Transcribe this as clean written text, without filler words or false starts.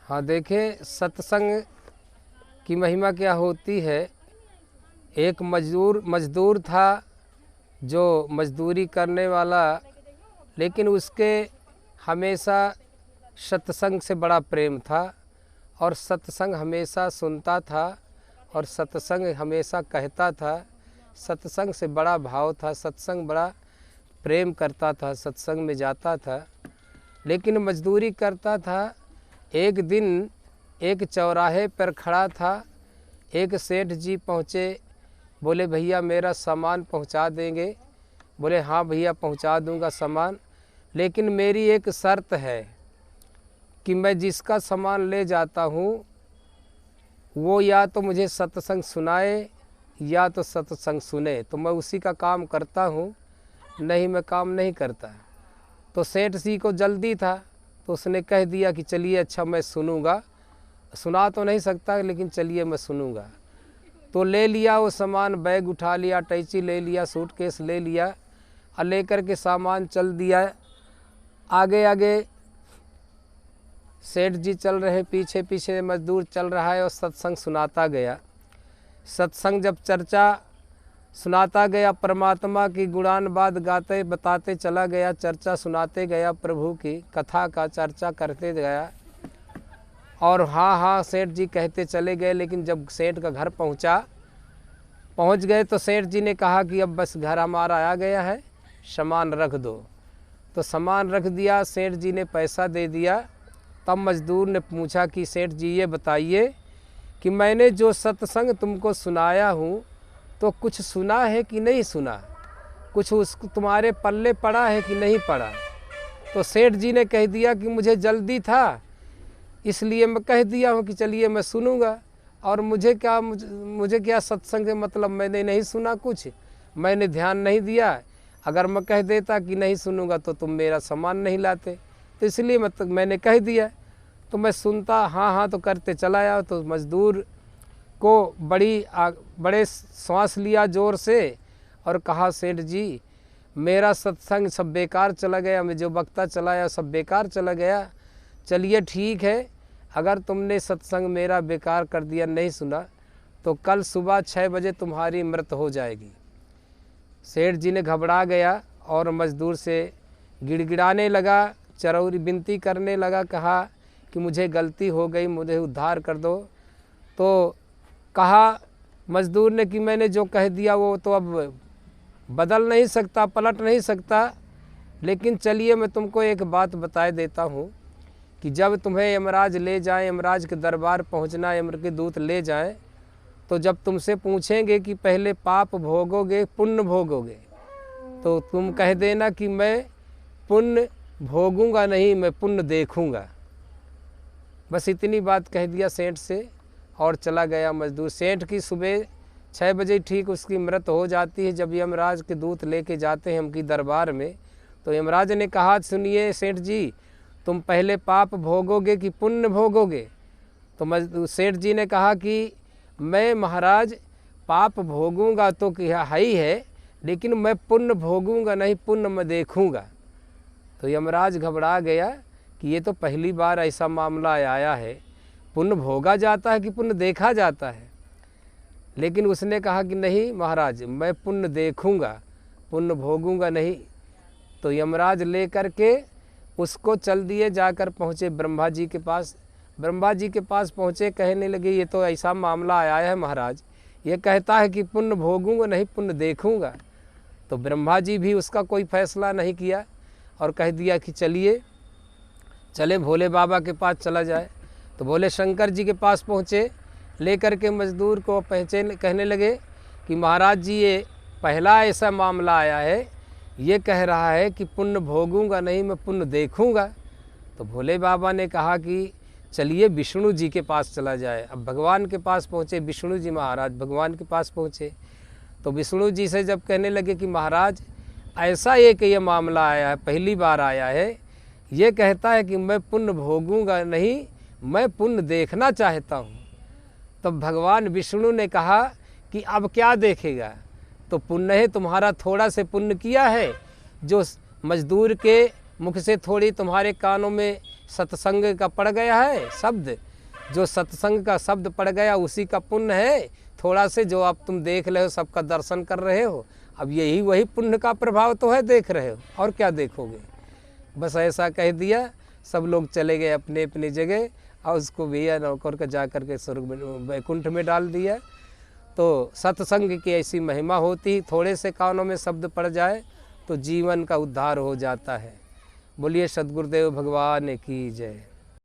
हाँ, देखें सत्संग की महिमा क्या होती है। एक मजदूर था जो मजदूरी करने वाला, लेकिन उसके हमेशा सत्संग से बड़ा प्रेम था और सत्संग हमेशा सुनता था और सत्संग हमेशा कहता था। सत्संग से बड़ा भाव था, सत्संग बड़ा प्रेम करता था, सत्संग में जाता था, लेकिन मजदूरी करता था। एक दिन एक चौराहे पर खड़ा था, एक सेठ जी पहुँचे, बोले भैया मेरा सामान पहुँचा देंगे। बोले हाँ भैया पहुँचा दूँगा सामान, लेकिन मेरी एक शर्त है कि मैं जिसका सामान ले जाता हूँ वो या तो मुझे सत्संग सुनाए या तो सत्संग सुने, तो मैं उसी का काम करता हूँ, नहीं मैं काम नहीं करता। तो सेठ जी को जल्दी था, तो उसने कह दिया कि चलिए अच्छा मैं सुनूंगा, सुना तो नहीं सकता लेकिन चलिए मैं सुनूंगा। तो ले लिया वो सामान, बैग उठा लिया, टैची ले लिया, सूटकेस ले लिया और लेकर के सामान चल दिया। आगे आगे सेठ जी चल रहे, पीछे पीछे मजदूर चल रहा है और सत्संग सुनाता गया। सत्संग जब चर्चा सुनाता गया, परमात्मा की गुणान बात गाते बताते चला गया, चर्चा सुनाते गया, प्रभु की कथा का चर्चा करते गया और हाँ हाँ सेठ जी कहते चले गए। लेकिन जब सेठ का घर पहुंच गए तो सेठ जी ने कहा कि अब बस घर हमारा आ गया है, सामान रख दो। तो सामान रख दिया, सेठ जी ने पैसा दे दिया। तब मजदूर ने पूछा कि सेठ जी ये बताइए कि मैंने जो सत्संग तुमको सुनाया हूँ तो कुछ सुना है कि नहीं सुना, कुछ उसको तुम्हारे पल्ले पड़ा है कि नहीं पड़ा। तो सेठ जी ने कह दिया कि मुझे जल्दी था इसलिए मैं कह दिया हूँ कि चलिए मैं सुनूंगा, और मुझे क्या सत्संग के मतलब मैंने नहीं सुना, कुछ मैंने ध्यान नहीं दिया। अगर मैं कह देता कि नहीं सुनूंगा तो तुम मेरा सामान नहीं लाते, तो इसलिए मैंने कह दिया। तो मैं सुनता हाँ हाँ तो करते चला आया। तो मजदूर को बड़े सांस लिया ज़ोर से और कहा सेठ जी मेरा सत्संग सब बेकार चला गया, मैं जो वक्ता चलाया सब बेकार चला गया। चलिए ठीक है, अगर तुमने सत्संग मेरा बेकार कर दिया, नहीं सुना, तो कल सुबह 6 बजे तुम्हारी मृत हो जाएगी। सेठ जी ने घबरा गया और मजदूर से गिड़गिड़ाने लगा, चरौरी विनती करने लगा, कहा कि मुझे गलती हो गई, मुझे उद्धार कर दो। तो कहा मजदूर ने कि मैंने जो कह दिया वो तो अब बदल नहीं सकता, पलट नहीं सकता, लेकिन चलिए मैं तुमको एक बात बता देता हूँ कि जब तुम्हें यमराज ले जाएं, यमराज के दरबार पहुँचना, यम के दूत ले जाएं, तो जब तुमसे पूछेंगे कि पहले पाप भोगोगे पुण्य भोगोगे, तो तुम कह देना कि मैं पुण्य भोगूंगा नहीं, मैं पुण्य देखूंगा। बस इतनी बात कह दिया सेठ से और चला गया मजदूर। सेठ की सुबह 6 बजे ठीक उसकी मृत हो जाती है। जब यमराज के दूत लेके जाते हैं उनकी दरबार में, तो यमराज ने कहा सुनिए सेठ जी, तुम पहले पाप भोगोगे कि पुण्य भोगोगे। तो सेठ जी ने कहा कि मैं महाराज पाप भोगूंगा तो क्या ही है, लेकिन मैं पुण्य भोगूंगा नहीं, पुण्य मैं देखूंगा। तो यमराज घबरा गया कि ये तो पहली बार ऐसा मामला आया है, पुण्य भोगा जाता है कि पुण्य देखा जाता है। लेकिन उसने कहा कि नहीं महाराज मैं पुण्य देखूंगा, पुण्य भोगूंगा नहीं। तो यमराज ले करके उसको चल दिए, जाकर पहुँचे ब्रह्मा जी के पास। ब्रह्मा जी के पास पहुँचे, कहने लगे ये तो ऐसा मामला आया है महाराज, ये कहता है कि पुण्य भोगूंगा नहीं, पुण्य देखूंगा। तो ब्रह्मा जी भी उसका कोई फैसला नहीं किया और कह दिया कि चले भोले बाबा के पास चला जाए। तो भोले शंकर जी के पास पहुँचे, लेकर के मजदूर को कहने लगे कि महाराज जी ये पहला ऐसा मामला आया है, ये कह रहा है कि पुण्य भोगूंगा नहीं, मैं पुण्य देखूंगा। तो भोले बाबा ने कहा कि चलिए विष्णु जी के पास चला जाए। अब भगवान के पास पहुँचे, विष्णु जी महाराज भगवान के पास पहुँचे। तो विष्णु जी से जब कहने लगे कि महाराज ऐसा एक ये मामला आया है, पहली बार आया है, ये कहता है कि मैं पुण्य भोगूंगा नहीं, मैं पुण्य देखना चाहता हूँ। तब भगवान विष्णु ने कहा कि अब क्या देखेगा, तो पुण्य है, तुम्हारा थोड़ा से पुण्य किया है, जो मजदूर के मुख से थोड़ी तुम्हारे कानों में सत्संग का पड़ गया है शब्द, जो सत्संग का शब्द पड़ गया उसी का पुण्य है। थोड़ा से जो आप तुम देख रहे हो, सबका दर्शन कर रहे हो, अब यही वही पुण्य का प्रभाव तो है, देख रहे हो, और क्या देखोगे। बस ऐसा कह दिया, सब लोग चले गए अपने अपनी जगह, और उसको भैया नौकर का जा कर के स्वर्ग में, वैकुंठ में डाल दिया। तो सत्संग की ऐसी महिमा होती, थोड़े से कानों में शब्द पड़ जाए तो जीवन का उद्धार हो जाता है। बोलिए सद्गुरुदेव भगवान की जय।